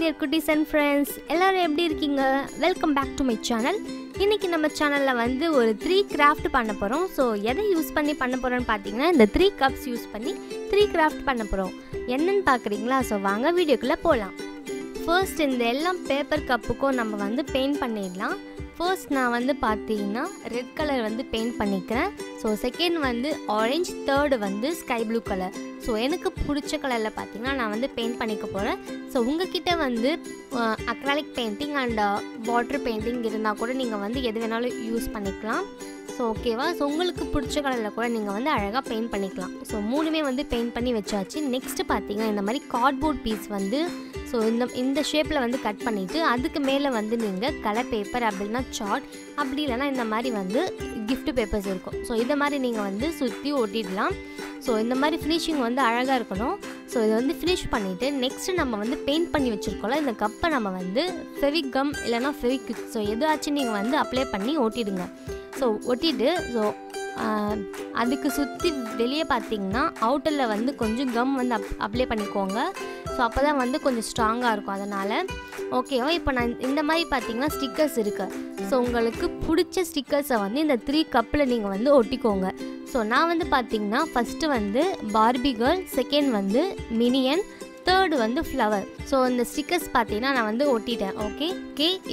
dear cuties and friends, எல்லாரும் எப்படி இருக்கீங்க? Welcome back to my channel. இன்னைக்கு நம்ம சேனல்ல வந்து ஒரு 3 கிராஃப்ட் பண்ண போறோம். சோ எதை யூஸ் பண்ணி பண்ண போறோம்னு பாத்தீங்கன்னா இந்த 3 கப்ஸ் யூஸ் பண்ணி 3 கிராஃப்ட் பண்ண போறோம். என்னன்னு பாக்குறீங்களா? சோ வாங்க வீடியோக்குள்ள போலாம். ஃபர்ஸ்ட் இந்த எல்லா பேப்பர் கப்புக்கும் நம்ம வந்து பெயிண்ட் பண்ணிடலாம். ஃபர்ஸ்ட் நான் வந்து பார்த்தீங்கன்னா ரெட் கலர் வந்து பெயிண்ட் பண்ணிக்கிறேன். ஸோ செகண்ட் வந்து ஆரஞ்ச், தேர்டு வந்து ஸ்கை ப்ளூ கலர். ஸோ எனக்கு பிடிச்ச கலரில் பார்த்தீங்கன்னா நான் வந்து பெயிண்ட் பண்ணிக்க போகிறேன். ஸோ உங்ககிட்ட வந்து acrylic painting and water painting இருந்தால் கூட நீங்கள் வந்து எது வேணாலும் யூஸ் பண்ணிக்கலாம். ஸோ ஓகேவா? ஸோ உங்களுக்கு பிடிச்ச கலரில் கூட நீங்கள் வந்து அழகாக பெயிண்ட் பண்ணிக்கலாம். ஸோ மூணுமே வந்து பெயிண்ட் பண்ணி வச்சாச்சு. நெக்ஸ்ட்டு பார்த்தீங்கன்னா இந்த மாதிரி கார்ட்போர்ட் பீஸ் வந்து ஸோ இந்த ஷேப்பில் வந்து கட் பண்ணிவிட்டு அதுக்கு மேலே வந்து நீங்கள் கலர் பேப்பர் அப்படின்னா சார்ட், அப்படி இல்லைனா இந்த மாதிரி வந்து கிஃப்ட் பேப்பர்ஸ் இருக்கும். ஸோ இதை மாதிரி நீங்கள் வந்து சுற்றி ஒட்டிடலாம். ஸோ இந்த மாதிரி ஃபினிஷிங் வந்து அழகாக இருக்கணும். ஸோ இதை வந்து ஃபினிஷ் பண்ணிவிட்டு நெக்ஸ்ட்டு நம்ம வந்து பெயிண்ட் பண்ணி வச்சுருக்கோம்ல இந்த கப்பை நம்ம வந்து ஃபெவிகம் இல்லைனா ஃபெவிக்விக் ஸோ எதாச்சும் நீங்கள் வந்து அப்ளை பண்ணி ஒட்டிடுங்க. ஸோ ஒட்டிட்டு ஸோ அதுக்கு சுற்றி வெளியே பார்த்தீங்கன்னா அவுட்டரில் வந்து கொஞ்சம் கம் வந்து அப்ளை பண்ணிக்கோங்க. ஸோ அப்போ தான் வந்து கொஞ்சம் ஸ்ட்ராங்காக இருக்கும். அதனால் ஓகேவா? இப்போ நான் இந்த மாதிரி பார்த்தீங்கன்னா ஸ்டிக்கர்ஸ் இருக்குது. ஸோ உங்களுக்கு பிடிச்ச ஸ்டிக்கர்ஸை வந்து இந்த 3 கப்பில் நீங்கள் வந்து ஒட்டிக்கோங்க. ஸோ நான் வந்து பார்த்தீங்கன்னா ஃபஸ்ட்டு வந்து பார்பி கேர்ள், செகண்ட் வந்து மினியன், தேர்டு வந்து ஃப்ளவர். ஸோ இந்த ஸ்டிக்கர்ஸ் பார்த்தீங்கன்னா நான் வந்து ஒட்டிட்டேன். ஓகே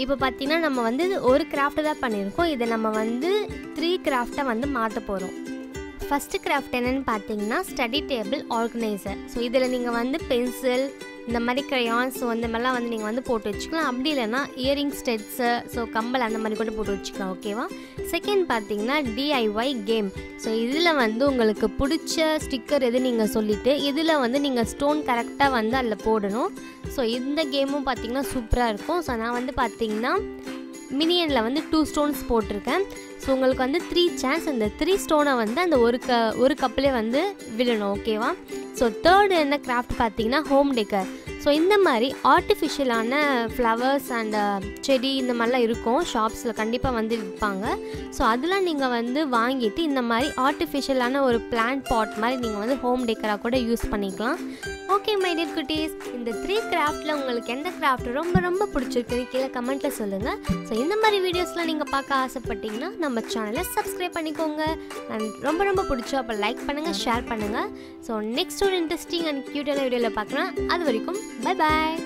இப்போ பார்த்தீங்கன்னா நம்ம வந்து ஒரு கிராஃப்ட் தான் பண்ணியிருக்கோம். இதை நம்ம வந்து 3 கிராஃப்டை வந்து மாற்ற போகிறோம். ஃபஸ்ட்டு கிராஃப்ட் என்னென்னு பார்த்தீங்கன்னா ஸ்டடி டேபிள் ஆர்கனைசர். ஸோ இதில் நீங்கள் வந்து பென்சில், இந்த மாதிரி க்ரையான்ஸ், ஸோ இந்த மாதிரிலாம் வந்து நீங்கள் வந்து போட்டு வச்சுக்கலாம். அப்படி இல்லைனா இயரிங் ஸ்டெட்ஸு, ஸோ கம்பல் அந்த மாதிரி கூட போட்டு வச்சுக்கலாம். ஓகேவா? செகண்ட் பார்த்தீங்கன்னா டிஐஒய் கேம். ஸோ இதில் வந்து உங்களுக்கு பிடிச்ச ஸ்டிக்கர் எது நீங்கள் சொல்லிவிட்டு இதில் வந்து நீங்கள் ஸ்டோன் கரெக்டாக வந்து அதில் போடணும். ஸோ இந்த கேமும் பார்த்தீங்கன்னா சூப்பராக இருக்கும். ஸோ நான் வந்து பார்த்தீங்கன்னா மினியனில் வந்து 2 ஸ்டோன்ஸ் போட்டிருக்கேன். ஸோ உங்களுக்கு வந்து 3 சான்ஸ் அந்த 3 ஸ்டோனை வந்து அந்த ஒரு கப்பிலே வந்து விழணும். ஓகேவா? ஸோ தேர்டு என்ன கிராஃப்ட் பார்த்தீங்கன்னா ஹோம் டெக்கர். ஸோ இந்த மாதிரி ஆர்டிஃபிஷியலான ஃப்ளவர்ஸ் அண்ட் செடி இந்த மாதிரிலாம் இருக்கும் ஷாப்ஸில் கண்டிப்பாக வந்து விற்பாங்க. ஸோ அதெல்லாம் நீங்கள் வந்து வாங்கிட்டு இந்த மாதிரி ஆர்டிஃபிஷியலான ஒரு பிளான்ட் பாட் மாதிரி நீங்கள் வந்து ஹோம் டெக்கராக கூட யூஸ் பண்ணிக்கலாம். ஓகே மை டியர் குட்டீஸ், இந்த 3 கிராஃப்டில் உங்களுக்கு எந்த கிராஃப்ட் ரொம்ப ரொம்ப பிடிச்சிருக்குன்னு கீழே கமெண்ட்டில் சொல்லுங்கள். ஸோ இந்த மாதிரி வீடியோஸ்லாம் நீங்கள் பார்க்க ஆசைப்பட்டீங்கன்னா நம்ம சேனலை சப்ஸ்கிரைப் பண்ணிக்கோங்க. அண்ட் ரொம்ப ரொம்ப பிடிச்சோம் அப்போ லைக் பண்ணுங்கள், ஷேர் பண்ணுங்கள். ஸோ நெக்ஸ்ட் ஒரு இன்ட்ரெஸ்டிங் அண்ட் க்யூட்டான வீடியோவில் பார்க்கலாம். அது வரைக்கும் பை பாய்.